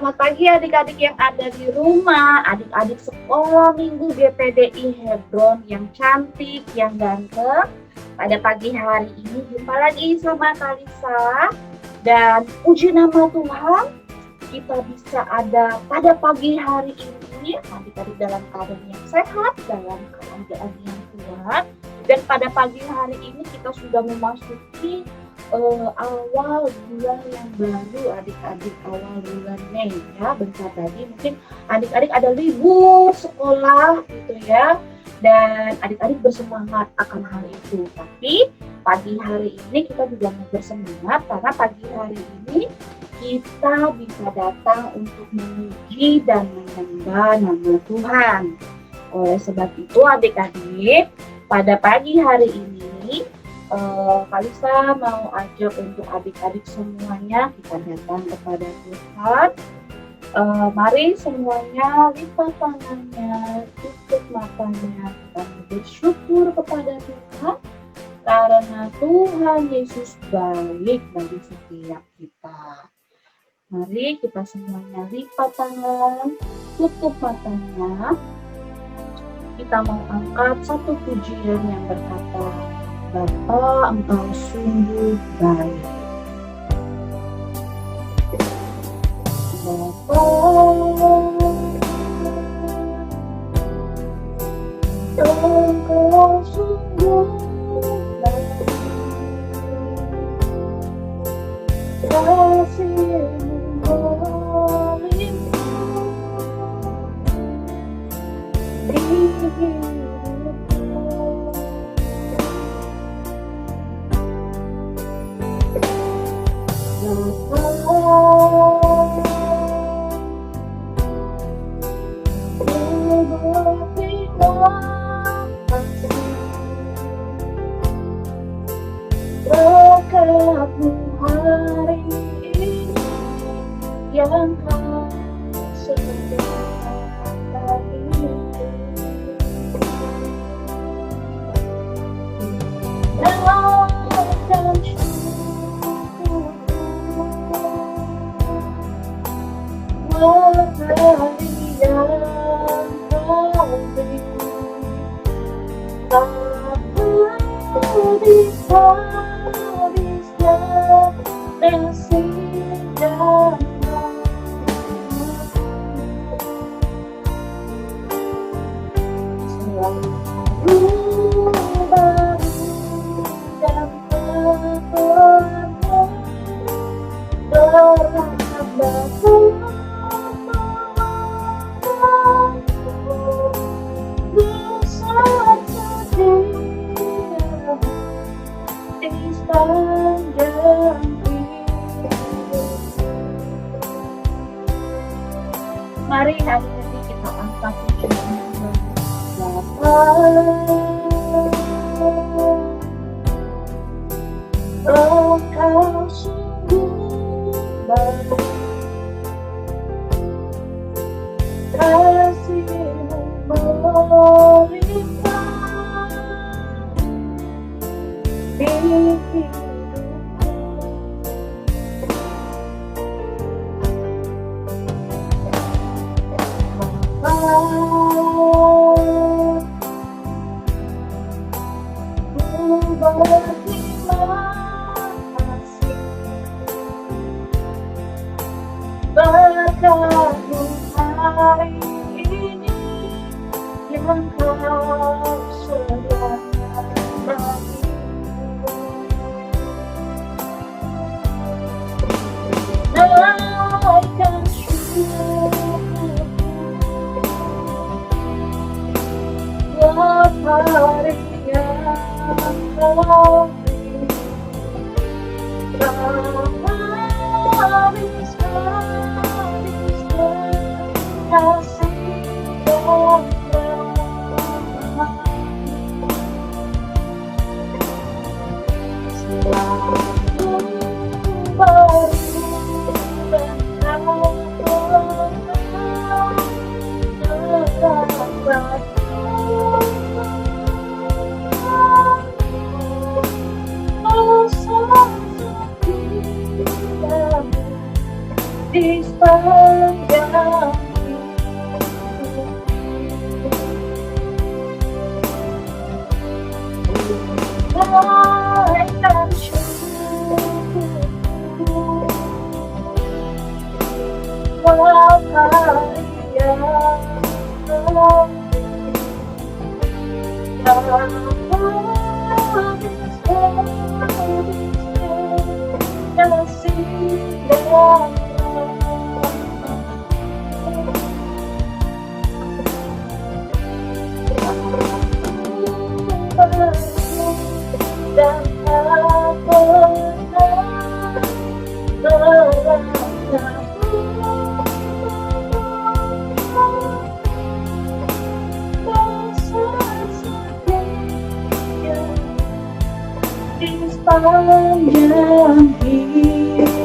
Selamat pagi adik-adik yang ada di rumah, adik-adik sekolah minggu GPDI Hebron yang cantik, yang ganteng. Pada pagi hari ini jumpa lagi sama Kalisa dan puji nama Tuhan kita bisa ada pada pagi hari ini adik-adik dalam keadaan yang sehat, dalam keadaan yang kuat. Dan pada pagi hari ini kita sudah memasuki awal bulan yang baru adik-adik, awal bulan Mei ya. Bentar lagi mungkin adik-adik ada libur sekolah gitu ya, dan adik-adik bersemangat akan hal itu. Tapi pagi hari ini kita juga mau bersemangat karena pagi hari ini kita bisa datang untuk memuji dan menyembah nama Tuhan. Oleh sebab itu adik-adik, pada pagi hari ini Kalisa mau ajak untuk adik-adik semuanya kita datang kepada Tuhan. Mari semuanya lipat tangannya, tutup matanya, kita bersyukur kepada Tuhan karena Tuhan Yesus baik bagi setiap kita. Mari kita semuanya lipat tangan, tutup matanya. Kita mau angkat satu pujian yang berkata, Bapa, Engkau sungguh baik. Bapa, Engkau sungguh baik. Kasih-Mu melimpah di hidupku. Berkatmu hari ini yang kau sediakan bagiku, naikkan syukurku buat hari yang kau beri. Tak habis-habisnya kasih dan selalu baru dan terang berhambat sepanjang hidup. Mari adik-adik kita angkat pujian Bapa, Engkau sungguh baik. Kasih-Mu melimpah di hidupku. Bapa, ku berterima kasih berkat-Mu hari ini yang kau sediakan bagiku. Naikkan syukurku buat hari yang kau beri. Tak habis-habisnya kasih dan rahmat. Selalu baru dan kau terlambat. Di sepanjang Sepanjang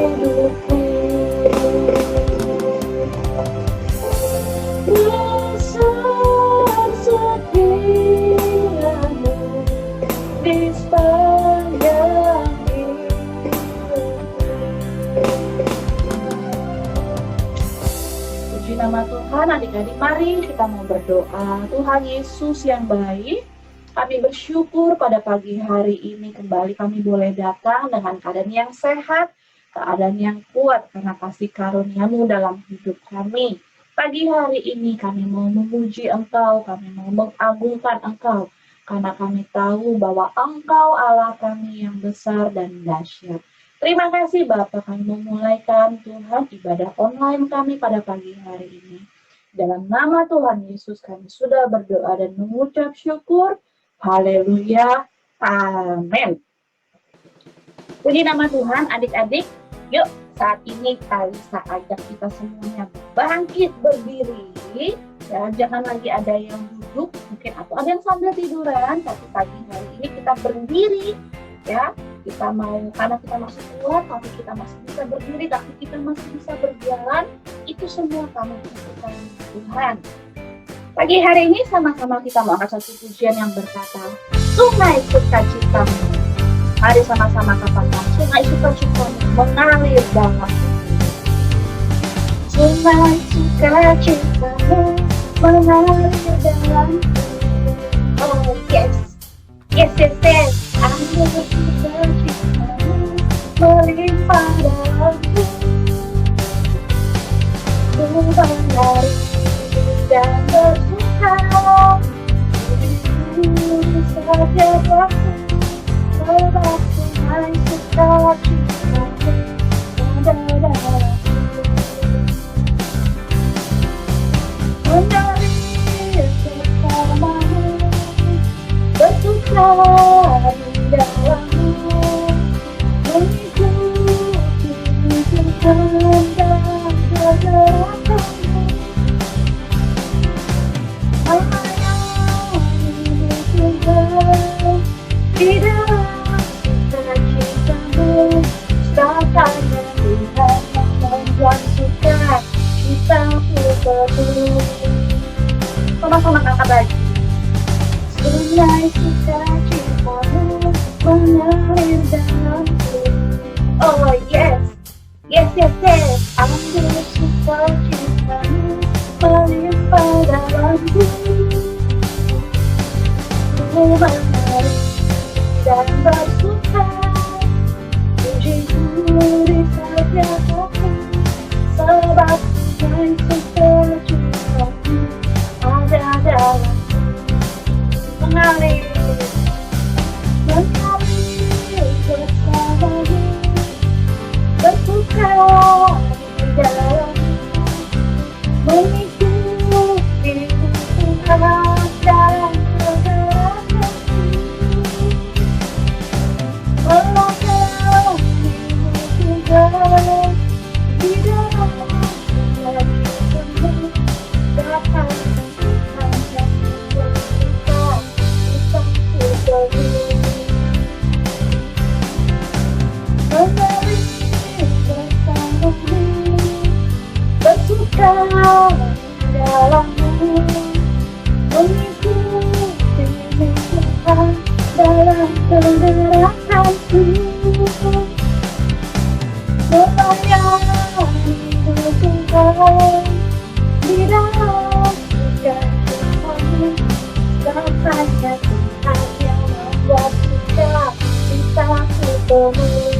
hidupku besar setiamu di sepanjang hidupku. Puji nama Tuhan, adik-adik, mari kita mau berdoa. Tuhan Yesus yang baik, kami bersyukur pada pagi hari ini kembali kami boleh datang dengan keadaan yang sehat, keadaan yang kuat karena kasih karunia-Mu dalam hidup kami. Pagi hari ini kami mau memuji Engkau, kami mau mengagungkan Engkau, karena kami tahu bahwa Engkau Allah kami yang besar dan dahsyat. Terima kasih Bapa, kami memulaikan Tuhan ibadah online kami pada pagi hari ini. Dalam nama Tuhan Yesus kami sudah berdoa dan mengucap syukur. Haleluya, amin. Puji nama Tuhan, adik-adik. Yuk, saat ini Kalisa ajak kita semuanya bangkit berdiri. Ya, jangan lagi ada yang duduk, mungkin atau ada yang sambil tiduran. Tapi pagi hari ini kita berdiri, ya. Kita mau, karena kita masih kuat, tapi kita masih bisa berdiri, tapi kita masih bisa berjalan. Itu semua kami butuhkan Tuhan. Pagi hari ini sama-sama kita mau angkat satu pujian yang berkata, Sungai Sukacitamu. Mari sama-sama katakan, Sungai Sukacitamu mengalir dalam. Sungai Sukacitamu mengalir dalam. Oh yes, yes, yes, yes. Air sukacitamu melimpah dalamku. Ku menari dan bersuka, dirimu saja waktu, sebab sungai sukacitamu ada dalamku. Mengalir bersamamu, bersuka di dalammu, mengikuti Tuhan dan pergerakanmu. Di dalam sukacitamu, setannya Tuhan yang membuat sukacitaku penuh. Sama-sama angkat lagi. Sungai sukacitamu mengalir dalamku. Oh yes, yes, yes, yes. Ambil sukacitamu melimpah dalamku. Ku menari dan bersuka, puji-mu di setiap waktu, sebab sungai sukacitamu ada dalamku. Mengalir, mengalir bersamamu, bersuka di dalammu, mengikuti Tuhan dalam pergerakanmu. Melangkah Tuhan di dalam sukacitamu, dapat Tuhan yang bersuka, citaku penuh. Mengalir bersamamu, bersuka di dalammu, mengikuti Tuhan dalam pergerakanku. Melayanimu Tuhan di dalam sukacitamu, rasanya Tuhan yang membuat sukacitaku penuh.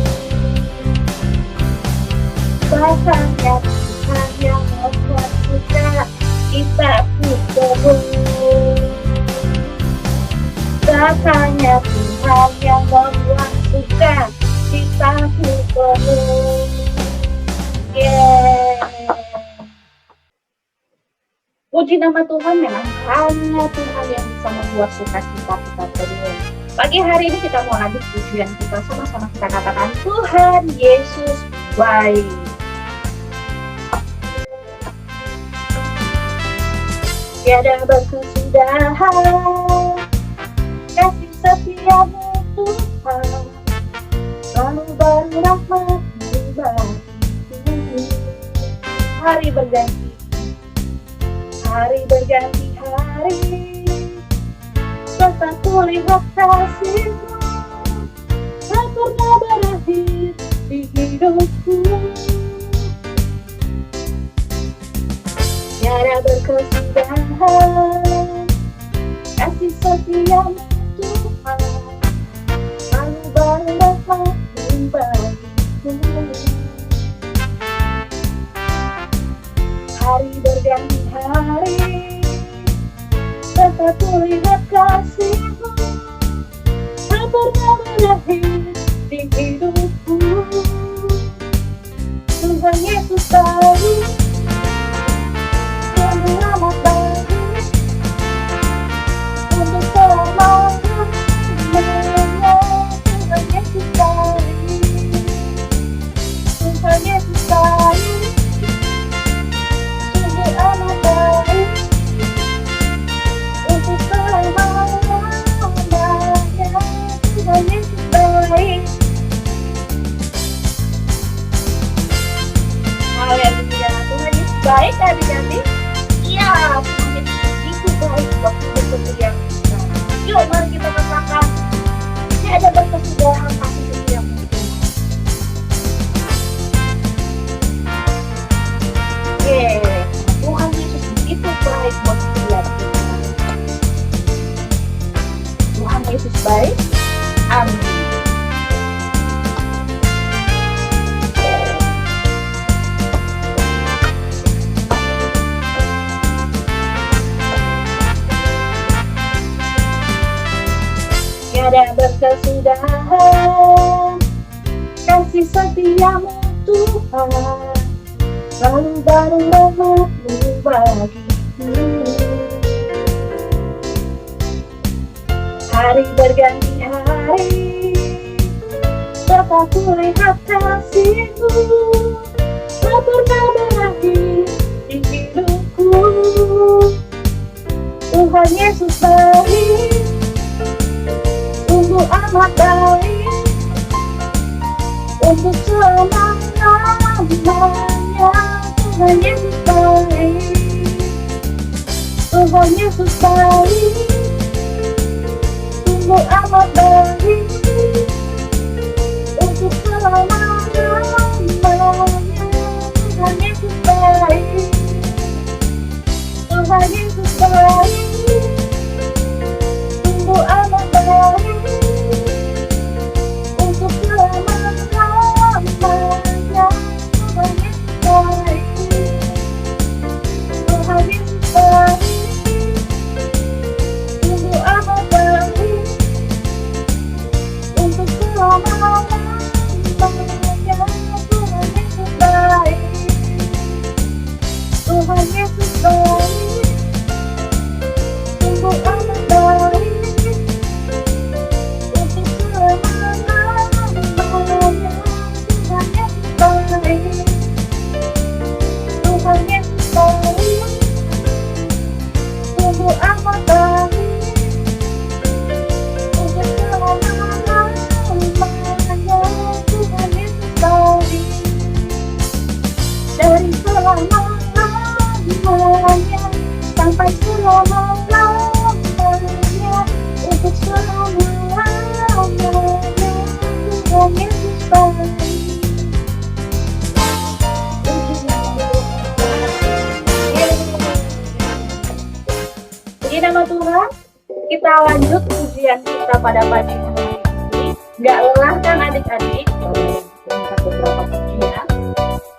Rasanya Tuhan yang membuat sukacitaku penuh. Rasanya Tuhan yang membuat suka citaku penuh. Yeay. Puji nama Tuhan, memang hanya Tuhan yang bisa membuat sukacita kita penuh. Pagi hari ini kita mau lanjut pujian kita, sama-sama kita katakan Tuhan Yesus baik. Tiada berkesudahan kasih setiamu Tuhan, selalu baru rahmat-Mu bagiku. Hari berganti hari, serta kulihat kasih-Mu tak pernah berakhir di hidupku. Tiada berkesudahan kasih setia-Mu Tuhan, selalu baru rahmat-Mu bagiku. Hari berganti hari, serta kulihat kasih-Mu tak pernah berakhir di hidupku. Tuhan Yesus baik, sungguh amat baik, untuk selama-lamanya. Tuhan Yesus baik, Tuhan Yesus baik, sungguh amat baik, untuk selama-lamanya. Tuhan Yesus baik. Haleluya, Tuhan Yesus baik adik-adik. Iya, Tuhan Yesus begitu baik waktu bersedia kita. Yuk mari kita katakan, tiada berkesudahan kasih setia-Mu Tuhan. Tuhan Yesus begitu baik buat setiap kita. Tuhan Yesus baik. Amin. Tiada berkesudahan kasih setia-Mu Tuhan, selalu baru rahmat-Mu bagiku. Hari berganti hari, serta kulihat kasih-Mu tak pernah berakhir di hidupku. Tuhan Yesus baik, sungguh amat baik, untuk selama-lamanya. Tuhan Yesus baik, Tuhan Yesus baik, sungguh amat baik, untuk selama-lamanya. Tuhan Yesus baik, Tuhan Yesus baik, sungguh amat baik, untuk selama-lamanya. Tuhan Yesus baik, Tuhan Yesus baik, sungguh amat baik, untuk selama-lamanya. Tuhan Yesus baik, Tuhan Yesus baik, sungguh amat baik, untuk selama-lamanya. Tuhan Yesus baik, Tuhan Yesus baik, sungguh amat baik, untuk selama-lamanya. Tuhan Yesus baik, dari selama-lamanya sampai selama-lamanya, untuk selama-lamanya. Tuhan Yesus baik. Puji nama Tuhan. Kita lanjut pujian kita pada pagi hari ini. Gak lelah kan adik-adik? Mengangkat beberapa pujian.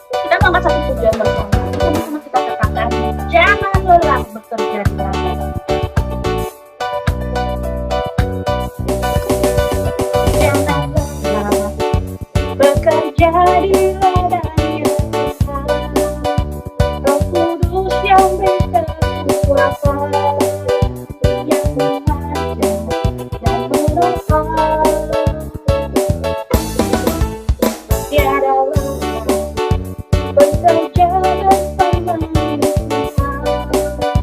Kita mengangkat satu pujian bersama. Sama-sama kita katakan, jangan lelah bekerja di ladang. Berterjadilah dan nyatakan Roh Kudus yang berkekuatan yang mengajar dan menolong. Tiada lelah bekerja bersama Tuhan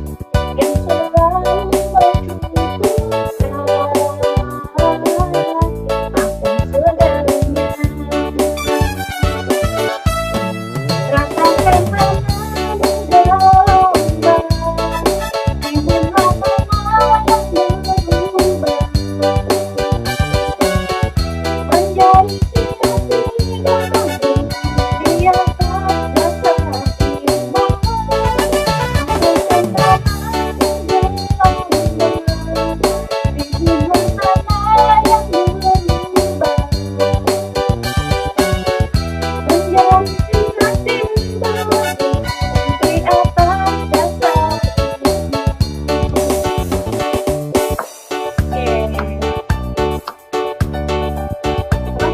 yang selalu mencukupkan akan segalanya. Rasakan berlomba, bimbinglah nama yang berubah menjadi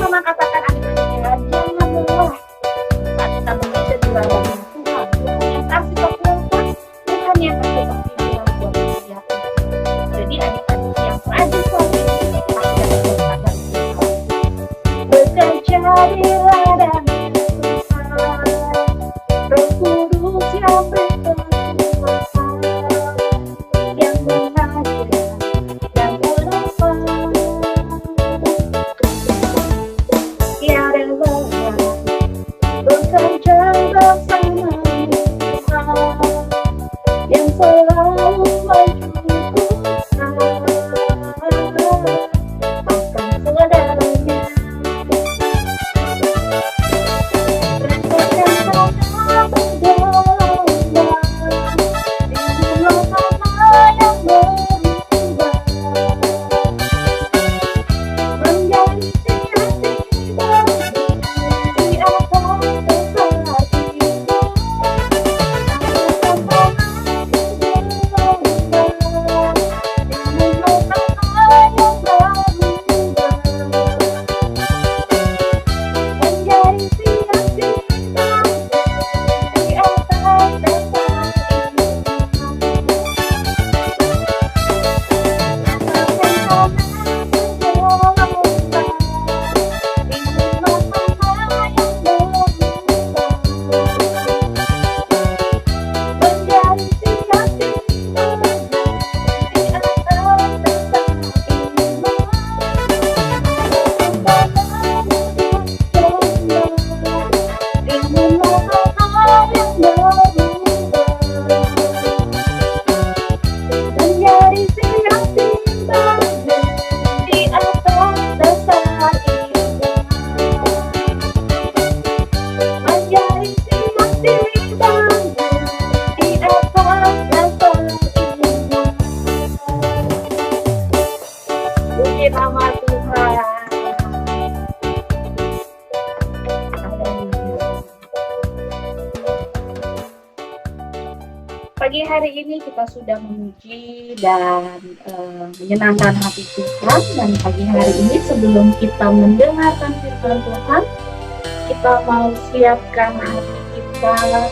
sama katakan adik-adiknya, jangan lelah saat kita bekerja di ladang Tuhan. Tuhan yang kasih kekuatan, Tuhan yang kasih kepikiran buat kita. Jadi adik-adik yang rajin selama ini pasti akan berkat dari Tuhan. Bekerja di ladang Tuhan, Roh Kudus yang berkekuatan, yang mengajar dan menolong. Tiada lelah bekerja bersama Tuhan yang selalu mencukupkan akan segalanya. Rasakan sama berlomba, bimbinglah nama yang berubah menjadi tiba-tiba di atas kesalahan kita. Rasakan sama berlomba, bimbinglah nama yang berubah menjadi tiba-tiba di atas kesalahan menjadi tiba-tiba di atas dasar iman, menjadi tiba-tiba di atas dasar iman. Puji nama Tuhan. Pagi hari ini kita sudah memuji dan menyenangkan hati Tuhan. Dan pagi hari ini sebelum kita mendengarkan firman Tuhan, kita mau siapkan hati kita mau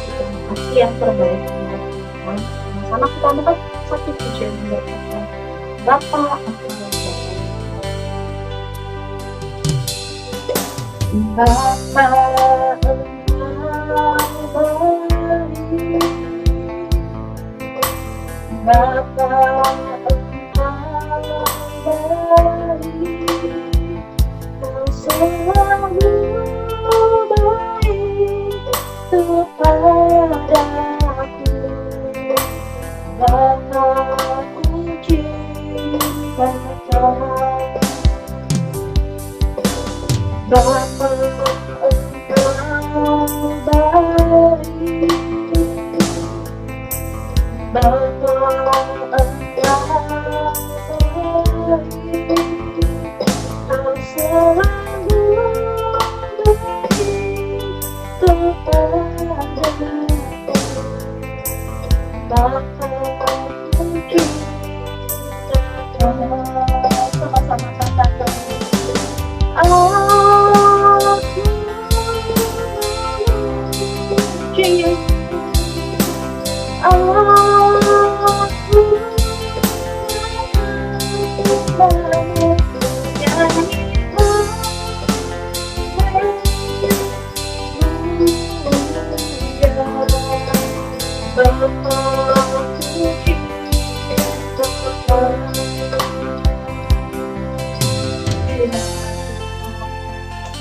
kasih yang terbaik buat Tuhan. Sama-sama kita angkat satu pujian buat Tuhan. Bapa, Engkau yang baik. Bapa, Engkau baik. Bapa, Engkau baik, Kau selalu baik kepadaku. Bapa, ku cinta Kau. Bapa, Engkau baik. Bapa, Engkau baik, Kau selalu baik kepadaku. Bapa, ku cinta Kau. Sama-sama katakan, aku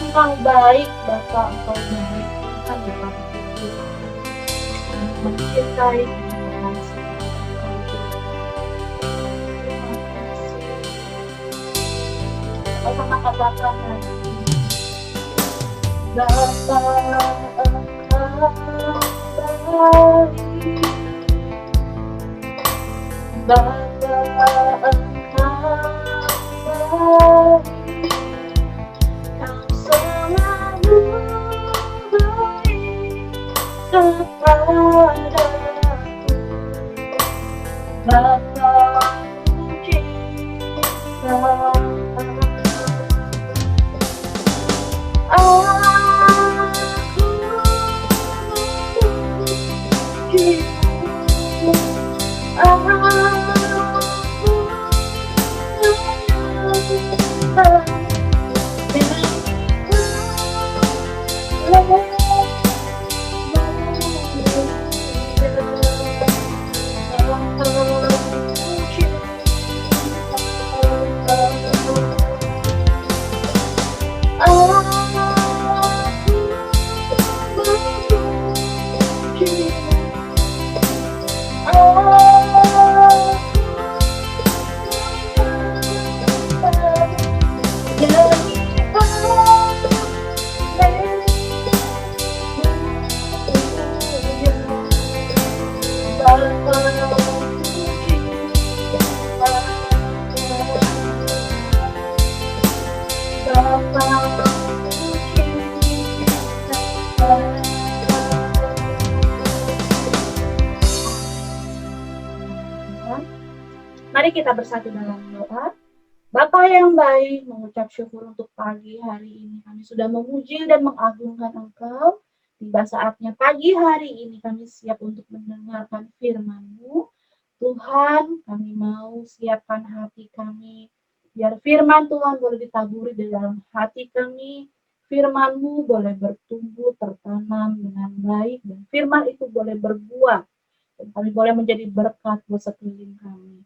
Engkau baik, Bapa, Engkau baik. Tuhan yang kami puji, kami mencintai, kami mengasihi Engkau Tuhan. Terima kasih. Sama katakan lagi. Bapa, Engkau baik. Bapa, Engkau baik. Kau selalu baik kepadaku. Bapa, puji Kau. Mari kita bersatu dalam doa. Bapa yang baik, mengucap syukur untuk pagi hari ini. Kami sudah memuji dan mengagungkan Engkau. Tiba saatnya pagi hari ini kami siap untuk mendengarkan firman-Mu. Tuhan, kami mau siapkan hati kami. Biar firman Tuhan boleh ditaburi di dalam hati kami. Firman-Mu boleh bertumbuh, tertanam dengan baik. Dan firman itu boleh berbuah. Dan kami boleh menjadi berkat buat sekeliling kami.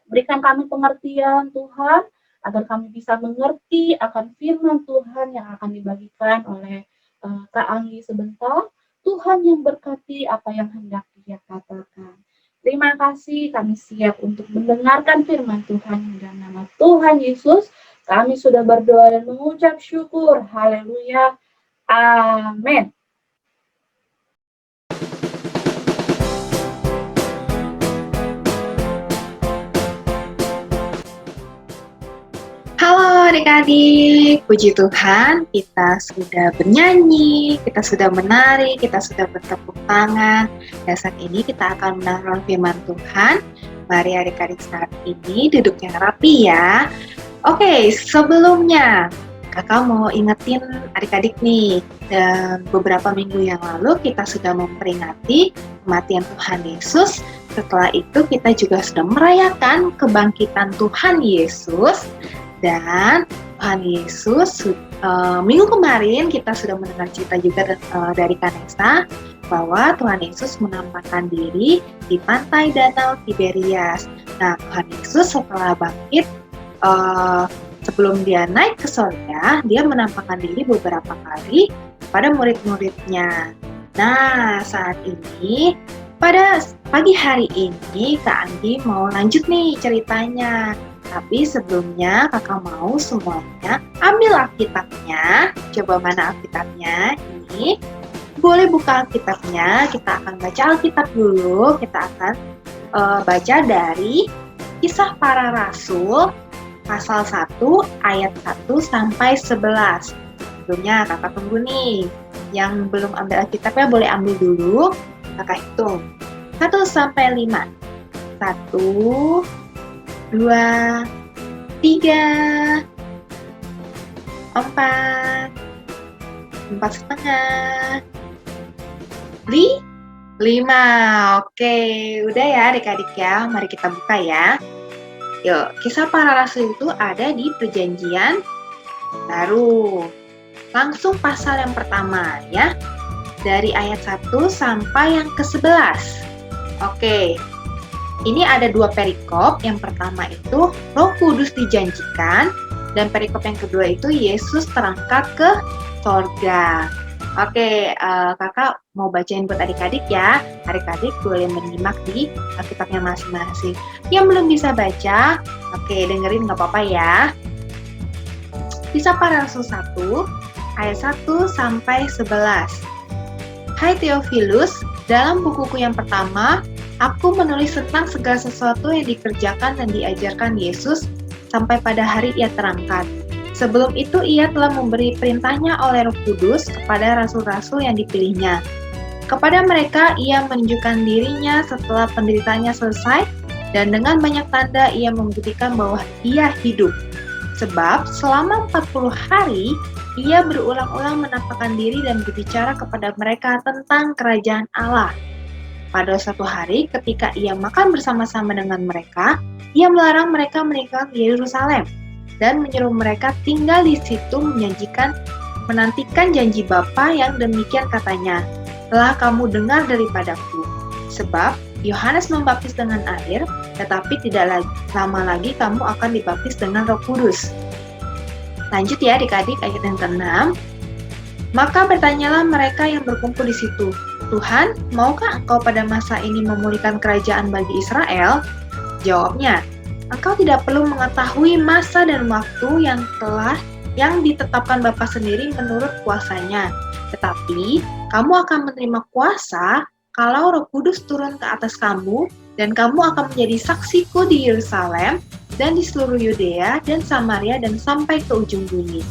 Berikan kami pengertian Tuhan, agar kami bisa mengerti akan firman Tuhan yang akan dibagikan oleh Kak Anggi sebentar. Tuhan yang berkati apa yang hendak Dia katakan. Terima kasih, kami siap untuk mendengarkan firman Tuhan. Dalam nama Tuhan Yesus, kami sudah berdoa dan mengucap syukur. Haleluya. Amin. Halo adik-adik, puji Tuhan kita sudah bernyanyi, kita sudah menari, kita sudah bertepuk tangan. Dan saat ini kita akan mendengarkan firman Tuhan. Mari adik-adik saat ini duduk yang rapi ya. Oke, sebelumnya kakak mau ingetin adik-adik nih, dan beberapa minggu yang lalu kita sudah memperingati kematian Tuhan Yesus. Setelah itu kita juga sudah merayakan kebangkitan Tuhan Yesus. Dan Tuhan Yesus, minggu kemarin kita sudah mendengar cerita juga dari Kanesa bahwa Tuhan Yesus menampakkan diri di pantai Danau Tiberias. Nah, Tuhan Yesus setelah bangkit, sebelum Dia naik ke surga, Dia menampakkan diri beberapa kali pada murid-muridnya. Nah, saat ini, pada pagi hari ini, Kak Anggi mau lanjut nih ceritanya. Tapi sebelumnya kakak mau semuanya ambil Alkitabnya. Coba mana Alkitabnya? Ini boleh buka Alkitabnya. Kita akan baca Alkitab dulu. Kita akan baca dari Kisah Para Rasul pasal 1 ayat 1 sampai 11. Sebelumnya kakak tunggu nih. Yang belum ambil Alkitabnya boleh ambil dulu. Kakak hitung 1 sampai 5. 1, 2, 3, 4, 4,5, 5. Oke, udah ya adik-adik ya. Mari kita buka ya. Yuk, Kisah Para Rasul itu ada di Perjanjian Baru. Langsung pasal yang pertama ya. Dari ayat 1 sampai yang ke-11. Oke. Ini ada 2 perikop. Yang pertama itu Roh Kudus dijanjikan Dan perikop yang kedua itu Yesus terangkat ke sorga. Oke, kakak mau bacain buat adik-adik ya. Adik-adik boleh menyimak di Alkitabnya masing-masing. Yang belum bisa baca, oke dengerin nggak apa-apa ya. Kisah Para Rasul 1, ayat 1 sampai 11. Hai Theophilus, dalam bukuku yang pertama, aku menulis tentang segala sesuatu yang dikerjakan dan diajarkan Yesus sampai pada hari ia terangkat. Sebelum itu ia telah memberi perintahnya oleh Roh Kudus kepada rasul-rasul yang dipilihnya. Kepada mereka ia menunjukkan dirinya setelah penderitaannya selesai, dan dengan banyak tanda ia membuktikan bahwa ia hidup. Sebab selama 40 hari ia berulang-ulang menampakkan diri dan berbicara kepada mereka tentang kerajaan Allah. Pada suatu hari ketika ia makan bersama-sama dengan mereka, ia melarang mereka meninggalkan Yerusalem dan menyuruh mereka tinggal di situ menantikan janji Bapa yang demikian katanya, telah kamu dengar daripadaku. Sebab Yohanes membaptis dengan air, tetapi tidak lama lagi kamu akan dibaptis dengan Roh Kudus. Lanjut ya adik-adik ayat yang ke-6. Maka bertanyalah mereka yang berkumpul di situ, Tuhan, maukah engkau pada masa ini memulihkan kerajaan bagi Israel? Jawabnya, engkau tidak perlu mengetahui masa dan waktu yang ditetapkan Bapa sendiri menurut kuasanya. Tetapi, kamu akan menerima kuasa kalau Roh Kudus turun ke atas kamu, dan kamu akan menjadi saksiku di Yerusalem, dan di seluruh Yudea dan Samaria dan sampai ke ujung bumi.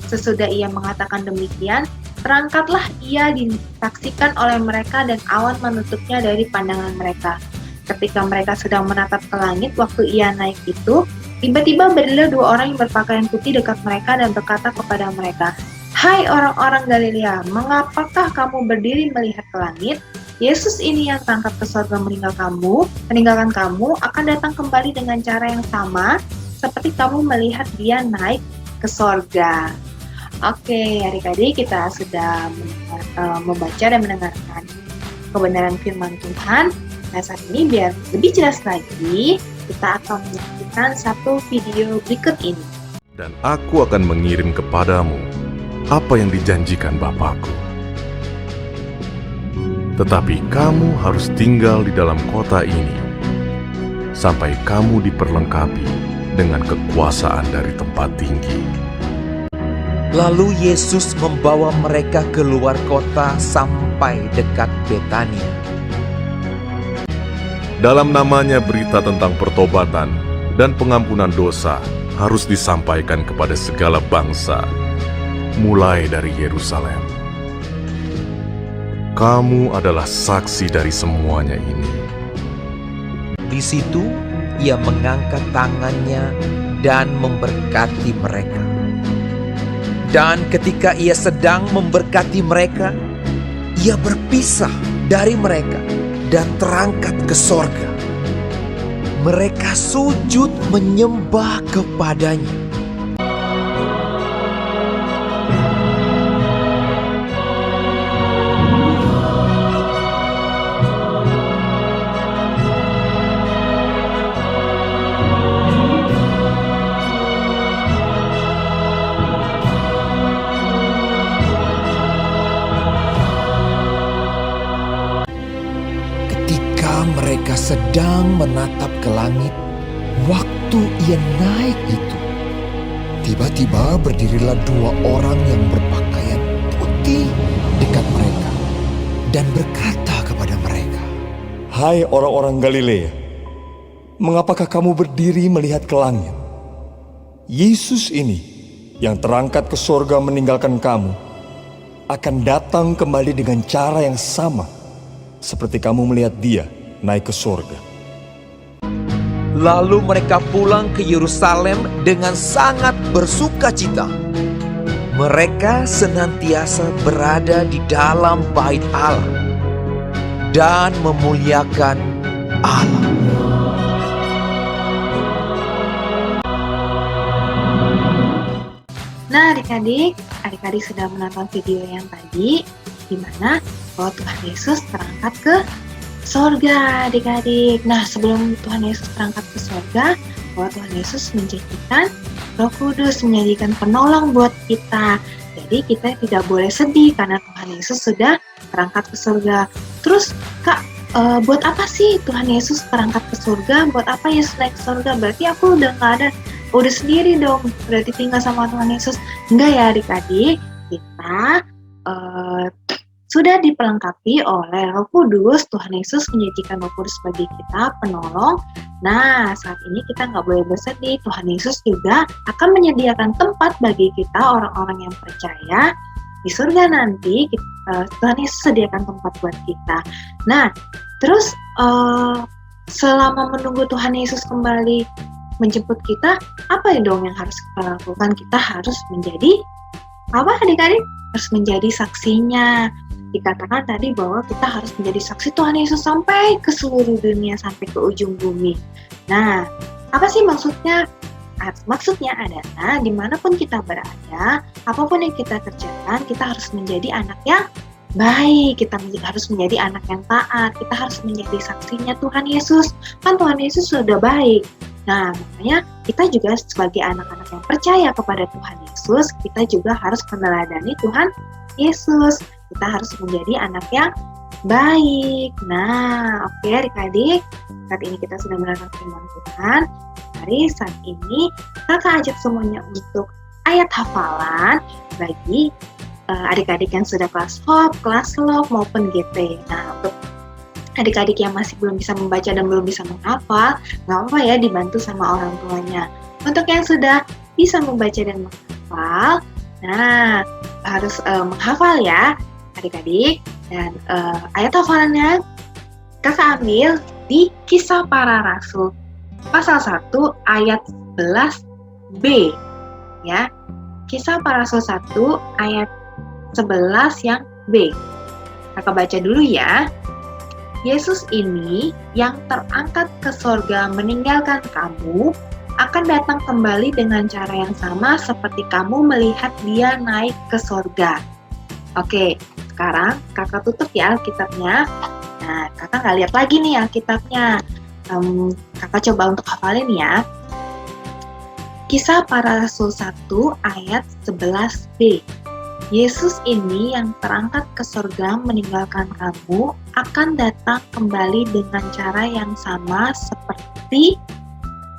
Sesudah ia mengatakan demikian, terangkatlah ia disaksikan oleh mereka dan awan menutupnya dari pandangan mereka. Ketika mereka sedang menatap ke langit waktu ia naik itu, tiba-tiba berdirilah dua orang yang berpakaian putih dekat mereka dan berkata kepada mereka, Hai orang-orang Galilea, mengapakah kamu berdiri melihat ke langit? Yesus ini yang terangkat ke surga meninggalkan kamu akan datang kembali dengan cara yang sama seperti kamu melihat dia naik ke surga. Oke, adik-adik kita sudah membaca dan mendengarkan kebenaran firman Tuhan. Nah saat ini biar lebih jelas lagi, kita akan menyaksikan satu video berikut ini. Dan aku akan mengirim kepadamu apa yang dijanjikan Bapakku. Tetapi kamu harus tinggal di dalam kota ini, sampai kamu diperlengkapi dengan kekuasaan dari tempat tinggi. Lalu Yesus membawa mereka keluar kota sampai dekat Betania. Dalam namanya berita tentang pertobatan dan pengampunan dosa harus disampaikan kepada segala bangsa, mulai dari Yerusalem. Kamu adalah saksi dari semuanya ini. Di situ ia mengangkat tangannya dan memberkati mereka. Dan ketika ia sedang memberkati mereka, ia berpisah dari mereka dan terangkat ke sorga. Mereka sujud menyembah kepadanya. Mereka sedang menatap ke langit waktu ia naik itu. Tiba-tiba berdirilah dua orang yang berpakaian putih dekat mereka dan berkata kepada mereka, Hai orang-orang Galilea, mengapakah kamu berdiri melihat ke langit? Yesus ini yang terangkat ke sorga meninggalkan kamu akan datang kembali dengan cara yang sama seperti kamu melihat dia naik ke sorga. Lalu mereka pulang ke Yerusalem dengan sangat bersukacita. Mereka senantiasa berada di dalam bait Allah dan memuliakan Allah. Nah adik-adik sudah menonton video yang tadi, di mana bahwa Tuhan Yesus terangkat ke sorga adik-adik. Nah sebelum Tuhan Yesus terangkat ke sorga, bahwa Tuhan Yesus menjanjikan Roh Kudus menjadikan penolong buat kita. Jadi kita tidak boleh sedih karena Tuhan Yesus sudah terangkat ke surga. Terus Kak, buat apa sih Tuhan Yesus terangkat ke surga? Buat apa Yesus naik ke surga? Berarti aku udah nggak ada, udah sendiri dong. Berarti tinggal sama Tuhan Yesus. Enggak ya adik-adik, kita sudah dipelengkapi oleh Roh Kudus. Tuhan Yesus menjanjikan Roh Kudus bagi kita, penolong. Nah, saat ini kita nggak boleh bersedih. Tuhan Yesus juga akan menyediakan tempat bagi kita, orang-orang yang percaya. Di surga nanti, Tuhan Yesus sediakan tempat buat kita. Nah, terus selama menunggu Tuhan Yesus kembali menjemput kita, apa dong yang harus kita lakukan? Kita harus menjadi, apa adik-adik? Harus menjadi saksinya. Dikatakan tadi bahwa kita harus menjadi saksi Tuhan Yesus sampai ke seluruh dunia, sampai ke ujung bumi. Nah, apa sih maksudnya? Maksudnya adalah dimanapun kita berada, apapun yang kita kerjakan, kita harus menjadi anak yang baik, kita harus menjadi anak yang taat, kita harus menjadi saksinya Tuhan Yesus. Kan Tuhan Yesus sudah baik. Nah, makanya kita juga sebagai anak-anak yang percaya kepada Tuhan Yesus, kita juga harus meneladani Tuhan Yesus. Kita harus menjadi anak yang baik. Nah, oke adik-adik, saat ini kita sudah mendengarkan firman Tuhan. Mari saat ini kakak ajak semuanya untuk ayat hafalan bagi adik-adik yang sudah kelas HOP, kelas LOG maupun GT. Nah, untuk adik-adik yang masih belum bisa membaca dan belum bisa menghafal, nggak apa-apa ya, dibantu sama orang tuanya. Untuk yang sudah bisa membaca dan menghafal, nah harus menghafal ya adik-adik. Dan ayat hafalannya kakak ambil di Kisah Para Rasul pasal 1 ayat 11b ya. Kisah Para Rasul 1 ayat 11 yang B. Kakak baca dulu ya. Yesus ini yang terangkat ke sorga meninggalkan kamu akan datang kembali dengan cara yang sama seperti kamu melihat dia naik ke sorga. Oke, sekarang kakak tutup ya Alkitabnya. Nah, kakak nggak lihat lagi nih Alkitabnya. Kakak coba untuk hafalin ya. Kisah Para Rasul 1 ayat 11b. Yesus ini yang terangkat ke surga meninggalkan kamu akan datang kembali dengan cara yang sama seperti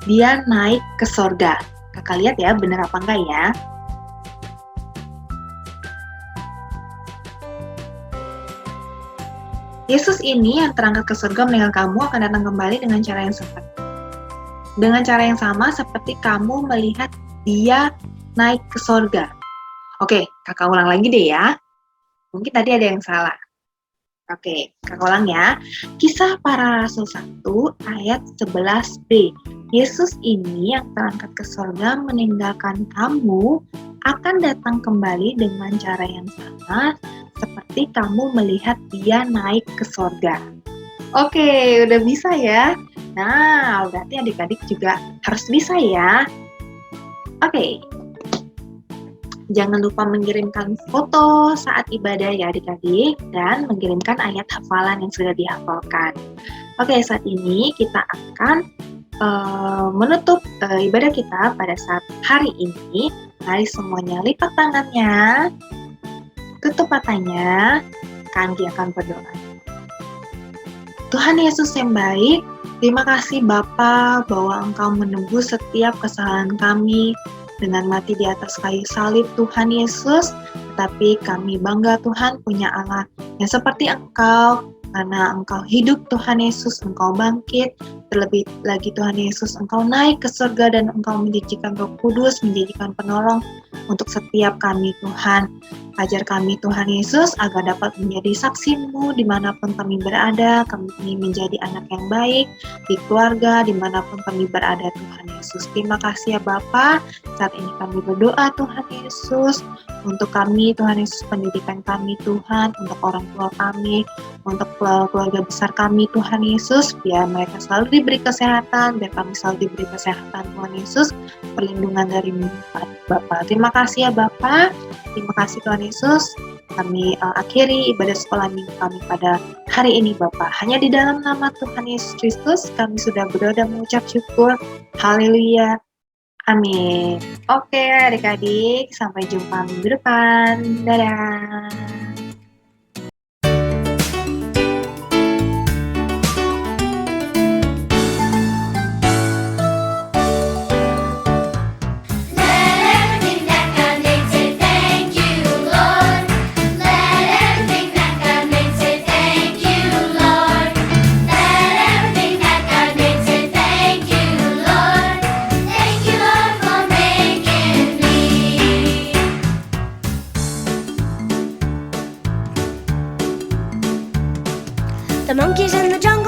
dia naik ke surga. Kakak lihat ya, benar apa enggak ya? Yesus ini yang terangkat ke surga meninggalkan kamu akan datang kembali dengan cara yang sama seperti kamu melihat dia naik ke surga. Oke, kakak ulang lagi deh ya. Mungkin tadi ada yang salah. Oke, kakak ulang ya. Kisah Para Rasul 1 ayat 11b. Yesus ini yang terangkat ke surga meninggalkan kamu akan datang kembali dengan cara yang sama seperti kamu melihat dia naik ke surga. Oke, udah bisa ya? Nah, berarti adik-adik juga harus bisa ya. Oke. Jangan lupa mengirimkan foto saat ibadah ya adik-adik dan mengirimkan ayat hafalan yang sudah dihafalkan. Oke, saat ini kita akan menutup ibadah kita pada saat hari ini. Mari semuanya lipat tangannya, tutup matanya, kami akan berdoa. Tuhan Yesus yang baik, terima kasih Bapa bahwa Engkau menebus setiap kesalahan kami dengan mati di atas kayu salib Tuhan Yesus. Tetapi kami bangga Tuhan punya Allah yang seperti Engkau, karena Engkau hidup Tuhan Yesus, Engkau bangkit, terlebih lagi Tuhan Yesus, Engkau naik ke surga dan Engkau menjanjikan Roh Kudus, menjadikan penolong untuk setiap kami Tuhan. Ajar kami Tuhan Yesus agar dapat menjadi saksi-Mu dimanapun kami berada, kami menjadi anak yang baik di keluarga, dimanapun kami berada Tuhan Yesus. Terima kasih ya Bapa. Saat ini kami berdoa Tuhan Yesus, untuk kami Tuhan Yesus, pendidikan kami Tuhan, untuk orang tua kami, untuk keluarga besar kami Tuhan Yesus, biar mereka selalu diberi kesehatan, biar kami selalu diberi kesehatan Tuhan Yesus, perlindungan dari Bapa. Terima kasih ya Bapa. Terima kasih Tuhan Yesus. Kami akhiri ibadah sekolah minggu kami pada hari ini Bapa. Hanya di dalam nama Tuhan Yesus Kristus kami sudah berdoa dan mengucap syukur. Haleluya. Amin. Oke, adik-adik, sampai jumpa minggu depan. Dadah. Let everything that God made say thank you, Lord. Let everything that God made say thank you, Lord. Let everything that God made say thank you, Lord. Thank you, Lord, for making me. The monkeys in the jungle